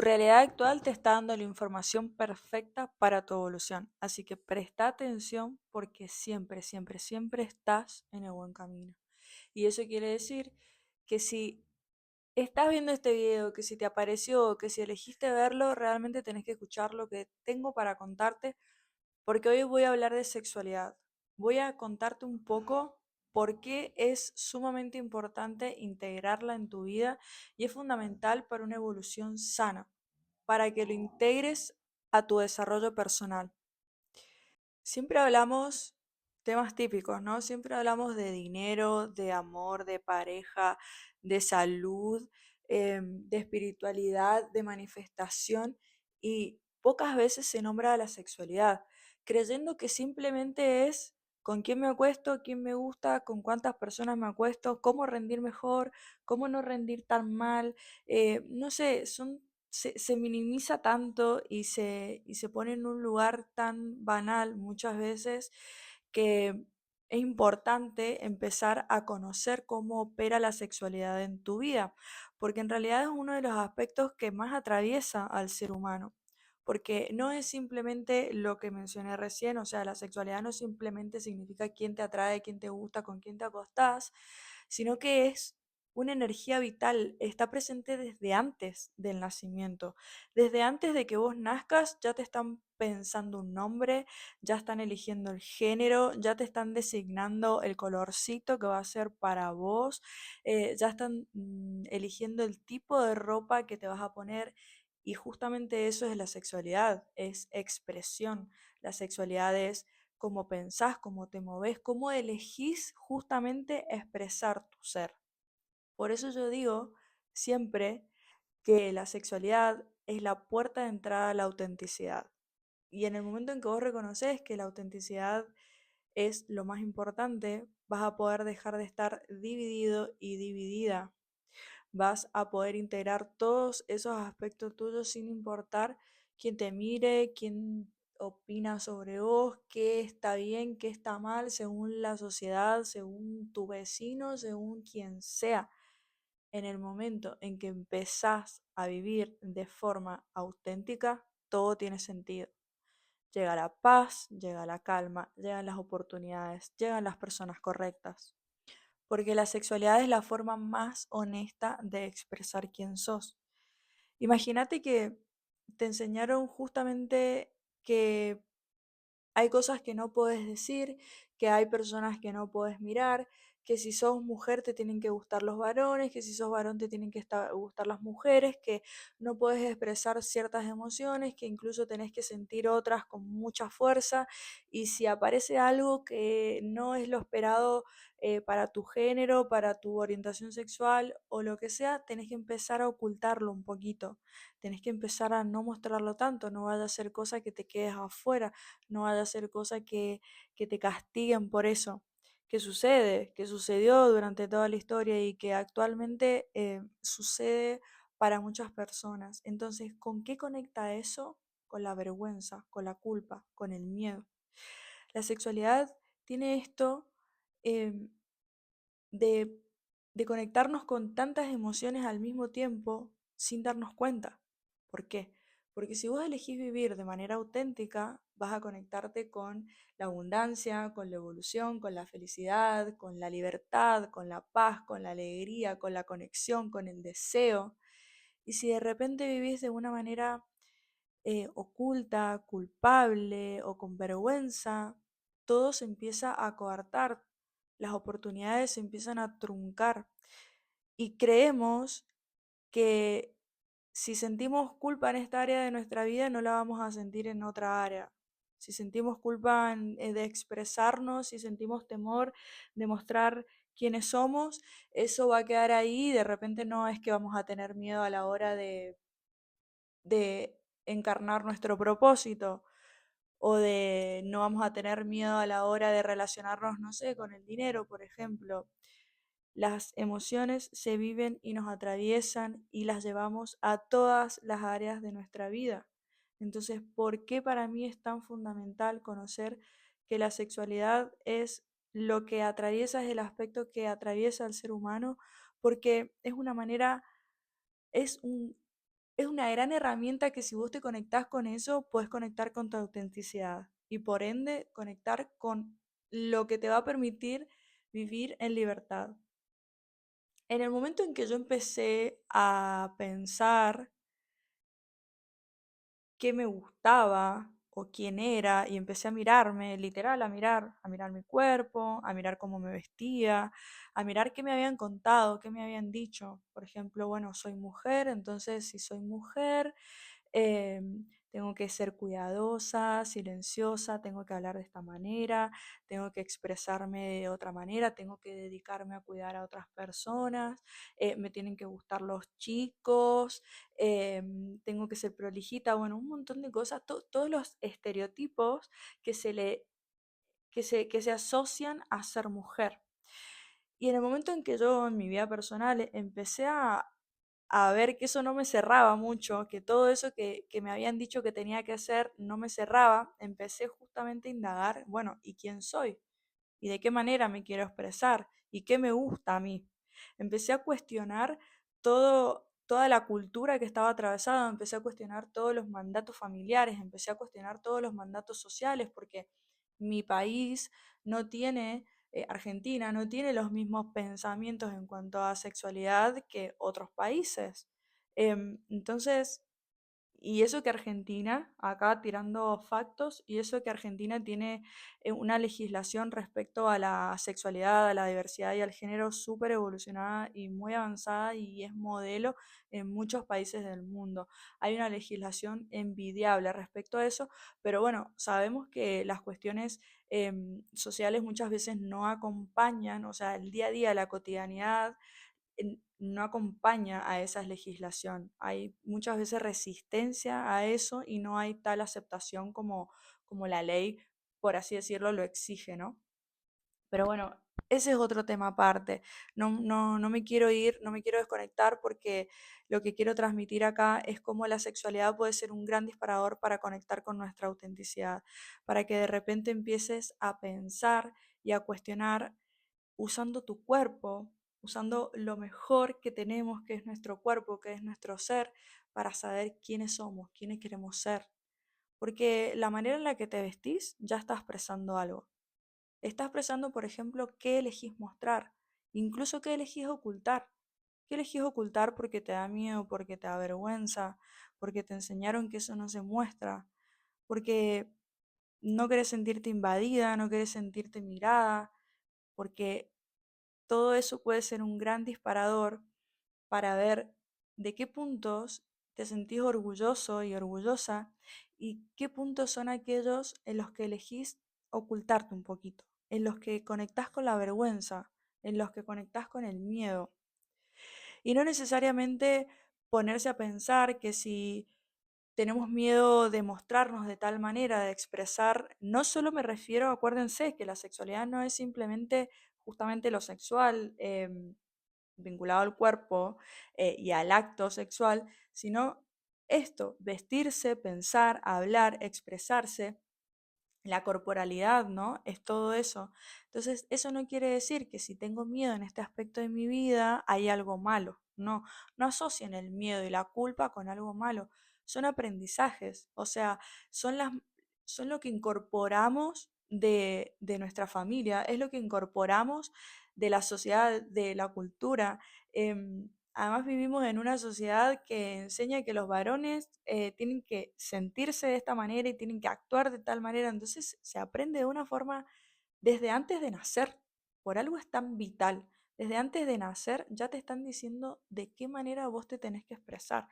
Tu realidad actual te está dando la información perfecta para tu evolución, así que presta atención porque siempre, siempre, siempre estás en el buen camino. Y eso quiere decir que si estás viendo este video, que si te apareció, que si elegiste verlo, realmente tenés que escuchar lo que tengo para contarte, porque hoy voy a hablar de sexualidad. Voy a contarte un poco por qué es sumamente importante integrarla en tu vida y es fundamental para una evolución sana, para que lo integres a tu desarrollo personal. Siempre hablamos temas típicos, ¿no? Siempre hablamos de dinero, de amor, de pareja, de salud, de espiritualidad, de manifestación y pocas veces se nombra la sexualidad, creyendo que simplemente es con quién me acuesto, quién me gusta, con cuántas personas me acuesto, cómo rendir mejor, cómo no rendir tan mal. No sé, se minimiza tanto y se pone en un lugar tan banal muchas veces que es importante empezar a conocer cómo opera la sexualidad en tu vida, porque en realidad es uno de los aspectos que más atraviesa al ser humano. Porque no es simplemente lo que mencioné recién, o sea, la sexualidad no simplemente significa quién te atrae, quién te gusta, con quién te acostás, sino que es una energía vital, está presente desde antes del nacimiento. Desde antes de que vos nazcas ya te están pensando un nombre, ya están eligiendo el género, ya te están designando el colorcito que va a ser para vos, ya están eligiendo el tipo de ropa que te vas a poner. Y justamente eso es la sexualidad, es expresión. La sexualidad es cómo pensás, cómo te movés, cómo elegís justamente expresar tu ser. Por eso yo digo siempre que la sexualidad es la puerta de entrada a la autenticidad. Y en el momento en que vos reconoces que la autenticidad es lo más importante, vas a poder dejar de estar dividido y dividida. Vas a poder integrar todos esos aspectos tuyos sin importar quién te mire, quién opina sobre vos, qué está bien, qué está mal, según la sociedad, según tu vecino, según quien sea. En el momento en que empezás a vivir de forma auténtica, todo tiene sentido. Llega la paz, llega la calma, llegan las oportunidades, llegan las personas correctas. Porque la sexualidad es la forma más honesta de expresar quién sos. Imagínate que te enseñaron justamente que hay cosas que no puedes decir, que hay personas que no puedes mirar, que si sos mujer te tienen que gustar los varones, que si sos varón te tienen que gustar las mujeres, que no puedes expresar ciertas emociones, que incluso tenés que sentir otras con mucha fuerza, y si aparece algo que no es lo esperado para tu género, para tu orientación sexual o lo que sea, tenés que empezar a ocultarlo un poquito, tenés que empezar a no mostrarlo tanto, no vaya a ser cosa que te quedes afuera, no vaya a ser cosa que te castiguen por eso, que sucede, que sucedió durante toda la historia y que actualmente sucede para muchas personas. Entonces, ¿con qué conecta eso? Con la vergüenza, con la culpa, con el miedo. La sexualidad tiene esto em, de, de conectarnos con tantas emociones al mismo tiempo sin darnos cuenta. ¿Por qué? Porque si vos elegís vivir de manera auténtica, vas a conectarte con la abundancia, con la evolución, con la felicidad, con la libertad, con la paz, con la alegría, con la conexión, con el deseo. Y si de repente vivís de una manera oculta, culpable o con vergüenza, todo se empieza a coartar, las oportunidades se empiezan a truncar y creemos que si sentimos culpa en esta área de nuestra vida no la vamos a sentir en otra área. Si sentimos culpa de expresarnos, si sentimos temor de mostrar quiénes somos, eso va a quedar ahí y de repente no es que vamos a tener miedo a la hora de encarnar nuestro propósito o de no vamos a tener miedo a la hora de relacionarnos, no sé, con el dinero, por ejemplo. Las emociones se viven y nos atraviesan y las llevamos a todas las áreas de nuestra vida. Entonces, ¿por qué para mí es tan fundamental conocer que la sexualidad es lo que atraviesa, es el aspecto que atraviesa al ser humano? Porque es una manera, es un es una gran herramienta que si vos te conectás con eso, puedes conectar con tu autenticidad y por ende conectar con lo que te va a permitir vivir en libertad. En el momento en que yo empecé a pensar qué me gustaba o quién era y empecé a mirarme, literal, a mirar mi cuerpo, a mirar cómo me vestía, a mirar qué me habían contado, qué me habían dicho. Por ejemplo, bueno, soy mujer, entonces si soy mujer, tengo que ser cuidadosa, silenciosa, tengo que hablar de esta manera, tengo que expresarme de otra manera, tengo que dedicarme a cuidar a otras personas, me tienen que gustar los chicos, tengo que ser prolijita, bueno, un montón de cosas, todos los estereotipos que que se asocian a ser mujer. Y en el momento en que yo en mi vida personal empecé a ver que eso no me cerraba mucho, que todo eso que me habían dicho que tenía que hacer no me cerraba, empecé justamente a indagar, bueno, ¿y quién soy? ¿Y de qué manera me quiero expresar? ¿Y qué me gusta a mí? Empecé a cuestionar toda la cultura que estaba atravesada, empecé a cuestionar todos los mandatos familiares, empecé a cuestionar todos los mandatos sociales, porque mi país no tiene, Argentina no tiene los mismos pensamientos en cuanto a sexualidad que otros países. Entonces, y eso que Argentina, acá tirando factos, y eso que Argentina tiene una legislación respecto a la sexualidad, a la diversidad y al género súper evolucionada y muy avanzada y es modelo en muchos países del mundo. Hay una legislación envidiable respecto a eso, pero bueno, sabemos que las cuestiones sociales muchas veces no acompañan, o sea, el día a día, la cotidianidad no acompaña a esa legislación. Hay muchas veces resistencia a eso y no hay tal aceptación como la ley, por así decirlo, lo exige, ¿no? Pero bueno, ese es otro tema aparte. No me quiero ir, no me quiero desconectar porque lo que quiero transmitir acá es cómo la sexualidad puede ser un gran disparador para conectar con nuestra autenticidad, para que de repente empieces a pensar y a cuestionar usando tu cuerpo, usando lo mejor que tenemos, que es nuestro cuerpo, que es nuestro ser, para saber quiénes somos, quiénes queremos ser. Porque la manera en la que te vestís ya está expresando algo. Está expresando, por ejemplo, qué elegís mostrar, incluso qué elegís ocultar. ¿Qué elegís ocultar porque te da miedo, porque te da vergüenza, porque te enseñaron que eso no se muestra, porque no querés sentirte invadida, no querés sentirte mirada, porque todo eso puede ser un gran disparador para ver de qué puntos te sentís orgulloso y orgullosa y qué puntos son aquellos en los que elegís ocultarte un poquito, en los que conectás con la vergüenza, en los que conectás con el miedo. Y no necesariamente ponerse a pensar que si tenemos miedo de mostrarnos de tal manera, de expresar, no solo me refiero, acuérdense que la sexualidad no es simplemente justamente lo sexual, vinculado al cuerpo y al acto sexual, sino esto, vestirse, pensar, hablar, expresarse, la corporalidad, ¿no? Es todo eso. Entonces, eso no quiere decir que si tengo miedo en este aspecto de mi vida, hay algo malo. No, no asocien el miedo y la culpa con algo malo. Son aprendizajes, o sea, son son lo que incorporamos de nuestra familia, es lo que incorporamos de la sociedad, de la cultura. Además vivimos en una sociedad que enseña que los varones tienen que sentirse de esta manera y tienen que actuar de tal manera, entonces se aprende de una forma desde antes de nacer. Por algo es tan vital. Desde antes de nacer ya te están diciendo de qué manera vos te tenés que expresar.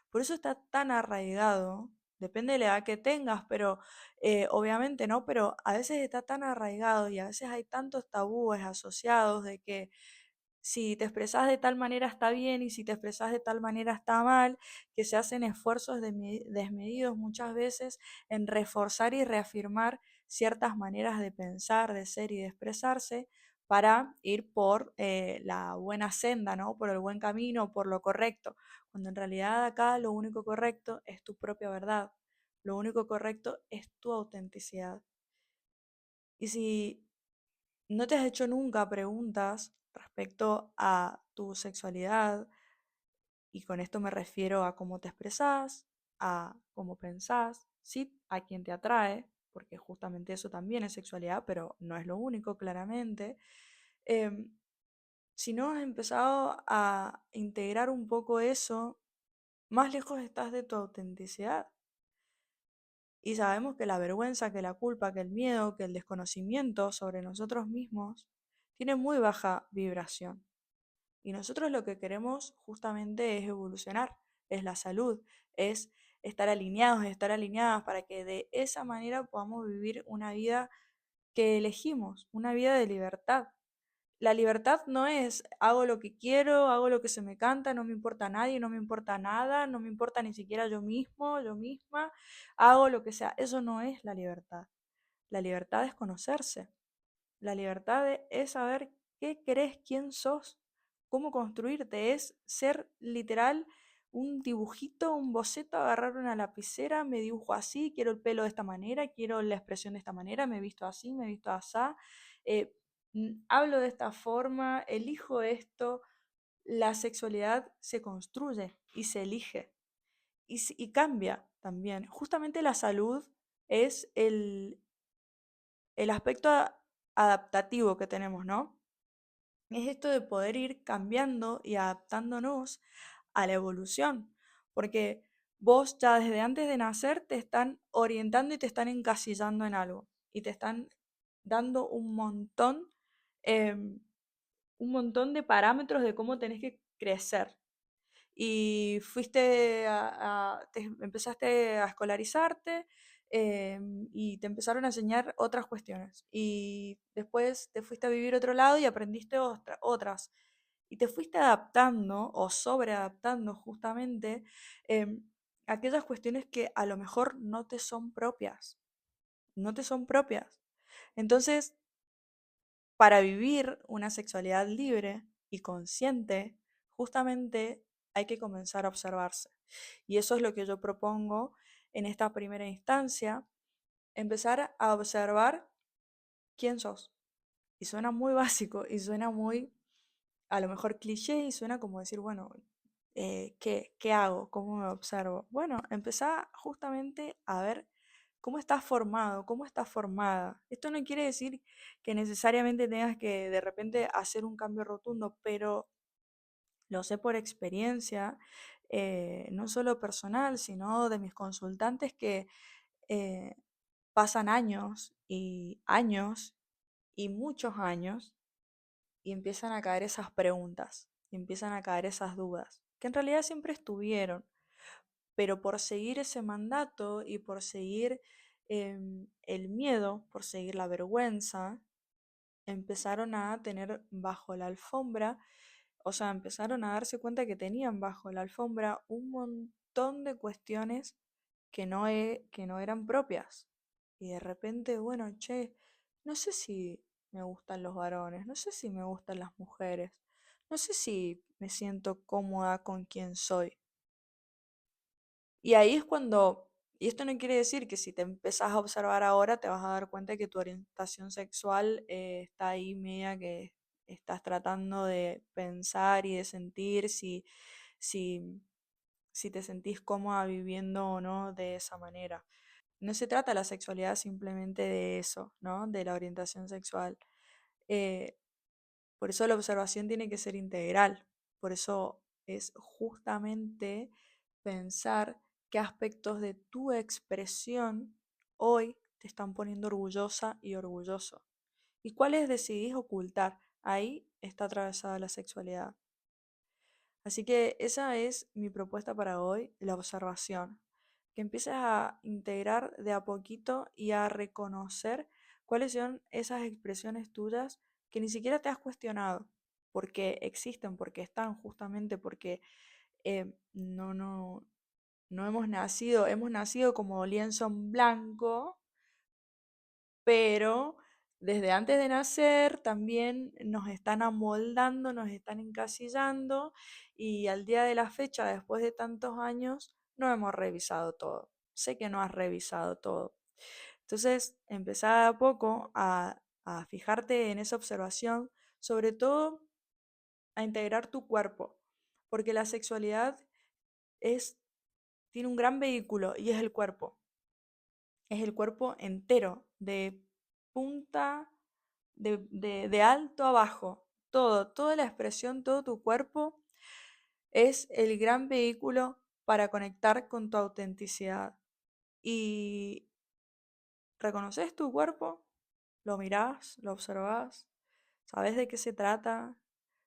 Por eso está tan arraigado, depende de la edad que tengas, pero obviamente no, pero a veces está tan arraigado y a veces hay tantos tabúes asociados de que si te expresas de tal manera está bien y si te expresas de tal manera está mal, que se hacen esfuerzos desmedidos muchas veces en reforzar y reafirmar ciertas maneras de pensar, de ser y de expresarse para ir por la buena senda, ¿no? Por el buen camino, por lo correcto, cuando en realidad acá lo único correcto es tu propia verdad, lo único correcto es tu autenticidad. Y si no te has hecho nunca preguntas respecto a tu sexualidad, Y con esto me refiero a cómo te expresás, a cómo pensás, sí, a quién te atrae, porque justamente eso también es sexualidad, pero no es lo único, claramente. Em, si no has empezado a integrar un poco eso, más lejos estás de tu autenticidad. Y sabemos que la vergüenza, que la culpa, que el miedo, que el desconocimiento sobre nosotros mismos tiene muy baja vibración. Y nosotros lo que queremos justamente es evolucionar, es la salud, es estar alineados, estar alineadas para que de esa manera podamos vivir una vida que elegimos, una vida de libertad. La libertad no es hago lo que quiero, hago lo que se me canta, no me importa nadie, no me importa nada, no me importa ni siquiera yo mismo, yo misma, hago lo que sea. Eso no es la libertad. La libertad es conocerse. La libertad es saber qué querés, quién sos, cómo construirte. Es ser literal un dibujito, un boceto, agarrar una lapicera, me dibujo así, quiero el pelo de esta manera, quiero la expresión de esta manera, me he visto así, me he visto así, hablo de esta forma, elijo esto. La sexualidad se construye y se elige y cambia también. Justamente la salud es el aspecto adaptativo que tenemos, ¿no? Es esto de poder ir cambiando y adaptándonos a la evolución, porque vos ya desde antes de nacer te están orientando y te están encasillando en algo y te están dando un montón de parámetros de cómo tenés que crecer y empezaste a escolarizarte, y te empezaron a enseñar otras cuestiones. Y después te fuiste a vivir a otro lado y aprendiste otras. Y te fuiste adaptando o sobreadaptando justamente, em, aquellas cuestiones que a lo mejor no te son propias. No te son propias. Entonces, para vivir una sexualidad libre y consciente, justamente hay que comenzar a observarse. Y eso es lo que yo propongo en esta primera instancia, empezar a observar quién sos. Y suena muy básico y suena muy, a lo mejor cliché y suena como decir, bueno, ¿qué hago? ¿Cómo me observo? Bueno, empezá justamente a ver cómo estás formado, cómo estás formada. Esto no quiere decir que necesariamente tengas que de repente hacer un cambio rotundo, pero lo sé por experiencia, no solo personal, sino de mis consultantes que eh, pasan años y muchos años y empiezan a caer esas preguntas, y empiezan a caer esas dudas, que en realidad siempre estuvieron, pero por seguir ese mandato y por seguir el miedo, por seguir la vergüenza, empezaron a tener bajo la alfombra, o sea, empezaron a darse cuenta que tenían bajo la alfombra un montón de cuestiones que no eran propias. Y de repente, bueno, che, no sé si me gustan los varones, no sé si me gustan las mujeres, no sé si me siento cómoda con quien soy. Y ahí es cuando, y esto no quiere decir que si te empezás a observar ahora te vas a dar cuenta que tu orientación sexual está ahí media que estás tratando de pensar y de sentir si, si te sentís cómoda viviendo o no de esa manera. No se trata la sexualidad simplemente de eso, ¿no? De la orientación sexual. Eh, por eso la observación tiene que ser integral. Por eso es justamente pensar qué aspectos de tu expresión hoy te están poniendo orgullosa y orgulloso. Y cuáles decidís ocultar. Ahí está atravesada la sexualidad. Así que esa es mi propuesta para hoy, la observación. Que empieces a integrar de a poquito y a reconocer cuáles son esas expresiones tuyas que ni siquiera te has cuestionado, porque existen, porque están, justamente porque no hemos nacido como lienzo en blanco, pero desde antes de nacer también nos están amoldando, nos están encasillando y al día de la fecha, después de tantos años, no hemos revisado todo. Sé que no has revisado todo. Entonces, empezá de a poco a fijarte en esa observación, sobre todo a integrar tu cuerpo, porque la sexualidad es, tiene un gran vehículo y es el cuerpo. Es el cuerpo entero, de punta, de alto a bajo. Todo, toda la expresión, todo tu cuerpo es el gran vehículo para conectar con tu autenticidad. Y reconoces tu cuerpo, lo mirás, lo observás, sabes de qué se trata,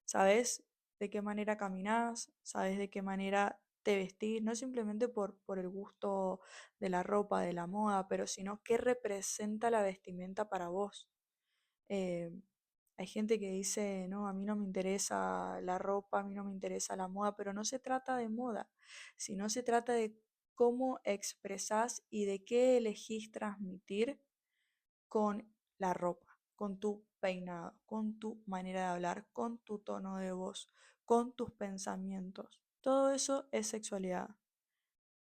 sabes de qué manera caminás, sabes de qué manera te vestís, no simplemente por el gusto de la ropa, de la moda, pero sino qué representa la vestimenta para vos. Eh, Hay gente que dice, no, a mí no me interesa la ropa, a mí no me interesa la moda, pero no se trata de moda, sino se trata de cómo expresás y de qué elegís transmitir con la ropa, con tu peinado, con tu manera de hablar, con tu tono de voz, con tus pensamientos. Todo eso es sexualidad.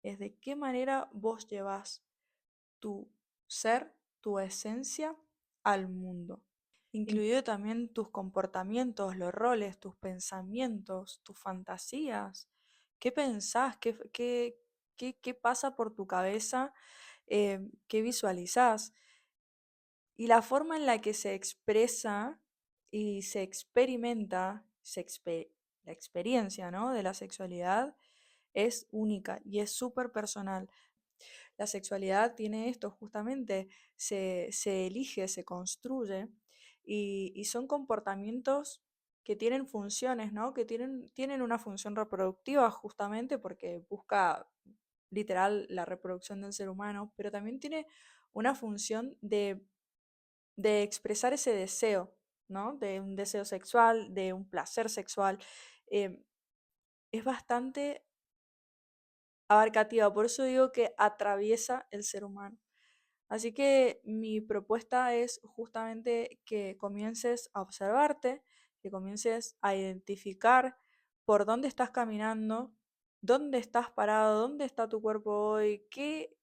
Es de qué manera vos llevas tu ser, tu esencia al mundo. Incluido también tus comportamientos, los roles, tus pensamientos, tus fantasías. ¿Qué pensás? ¿Qué pasa por tu cabeza? ¿Qué visualizás? Y la forma en la que se expresa y se experimenta la experiencia, ¿no?, de la sexualidad es única y es súper personal. La sexualidad tiene esto justamente, se elige, se construye y son comportamientos que tienen funciones, ¿no? Que tienen una función reproductiva justamente porque busca literal la reproducción del ser humano, pero también tiene una función de expresar ese deseo, ¿no? De un deseo sexual, de un placer sexual. em, es bastante abarcativa, por eso digo que atraviesa el ser humano. Así que mi propuesta es justamente que comiences a observarte, que comiences a identificar por dónde estás caminando, dónde estás parado, dónde está tu cuerpo hoy, qué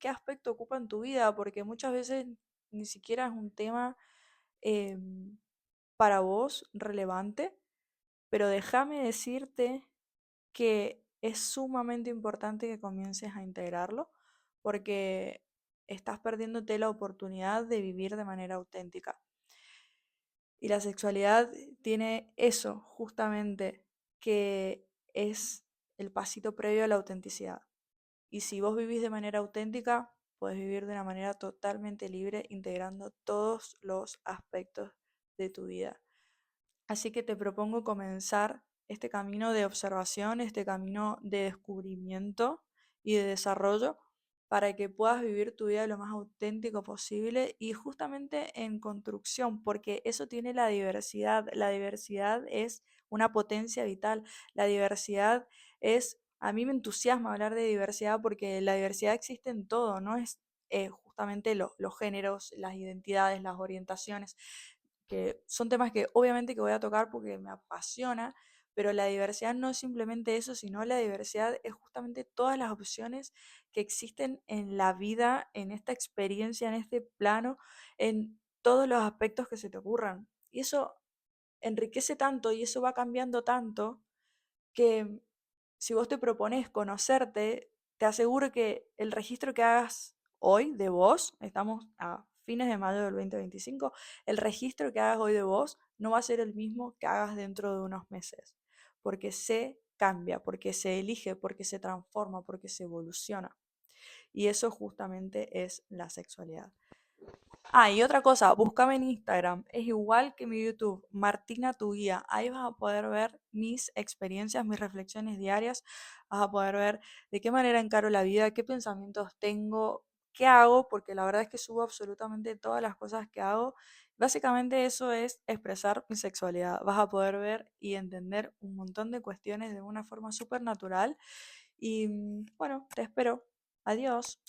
aspecto ocupa en tu vida, porque muchas veces ni siquiera es un tema em, para vos relevante, pero déjame decirte que es sumamente importante que comiences a integrarlo porque estás perdiéndote la oportunidad de vivir de manera auténtica. Y la sexualidad tiene eso justamente, que es el pasito previo a la autenticidad. Y si vos vivís de manera auténtica, puedes vivir de una manera totalmente libre, integrando todos los aspectos de tu vida. Así que te propongo comenzar este camino de observación, este camino de descubrimiento y de desarrollo para que puedas vivir tu vida lo más auténtico posible y justamente en construcción, porque eso tiene la diversidad. La diversidad es una potencia vital. La diversidad es, a mí me entusiasma hablar de diversidad porque la diversidad existe en todo, no es justamente los géneros, las identidades, las orientaciones, que son temas que obviamente que voy a tocar porque me apasiona, pero la diversidad no es simplemente eso, sino la diversidad es justamente todas las opciones que existen en la vida, en esta experiencia, en este plano, en todos los aspectos que se te ocurran. Y eso enriquece tanto y eso va cambiando tanto que si vos te propones conocerte, te aseguro que el registro que hagas hoy de vos, estamos a fines de mayo del 2025, el registro que hagas hoy de vos no va a ser el mismo que hagas dentro de unos meses, porque se cambia, porque se elige, porque se transforma, porque se evoluciona. Y eso justamente es la sexualidad. Ah, y otra cosa, búscame en Instagram, es igual que mi YouTube, Martina tu guía. Ahí vas a poder ver mis experiencias, mis reflexiones diarias, vas a poder ver de qué manera encaro la vida, qué pensamientos tengo, qué hago, porque la verdad es que subo absolutamente todas las cosas que hago. Básicamente eso es expresar mi sexualidad. Vas a poder ver y entender un montón de cuestiones de una forma súper natural. Y bueno, te espero. Adiós.